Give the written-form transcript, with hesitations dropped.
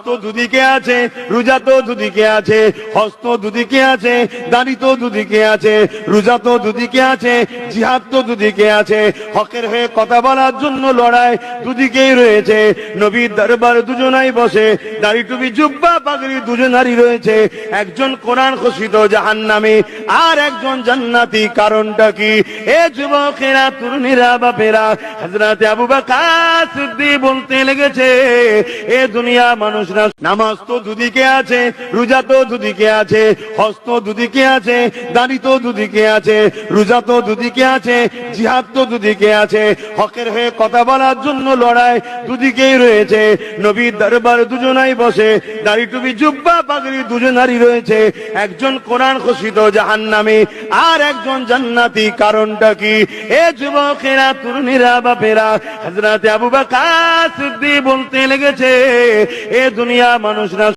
তো দুদিকে আছে, রোজা তো দুদিকে আছে, হজ তো দুদিকে আছে, দাড়ি তো দুদিকে আছে, রোজা তো দুদিকে আছে, জিহাদ তো দুদিকে আছে, হকের হয়ে কথা বলার জন্য লড়াই দুদিকেই রয়েছে। নবীর দরবার দুজনাই বসে, দাড়ি টুপি জুব্বা পাগড়ি দুজনারই রয়েছে। একজন কোরআন ঘোষিত জাহান্নামী আর একজন জান্নাতি। কারণটা কি? এ যুবকেরা, তরুণীরা, বাপেরা, হযরত আবু বকর সিদ্দিক বলতে লেগেছে, এ দুনিয়া মানুষ নামাজ তো দুদিকে আছে, রোজা তো দুদিকে আছে, হজ তো দুদিকে আছে, দাড়ি তো দুদিকে আছে, রোজা তো দুদিকে আছে, জিহাদ তো দুদিকে আছে, হকের হয়ে কথা বলার জন্য লড়াই দুদিকেই রয়েছে। নবীর দরবার দুজনাই বসে, দাড়ি টুপি জুব্বা পাগড়ি দুজনারই রয়েছে। একজন কোরআন ঘোষিত জাহান্নামী আর একজন জান্নাতি। কারণটা কি? এ যুবকেরা, তরুণীরা, বাপেরা, হযরত আবু বকর সিদ্দিক বলতে লেগেছে, এ দুনিয়া মানুষরা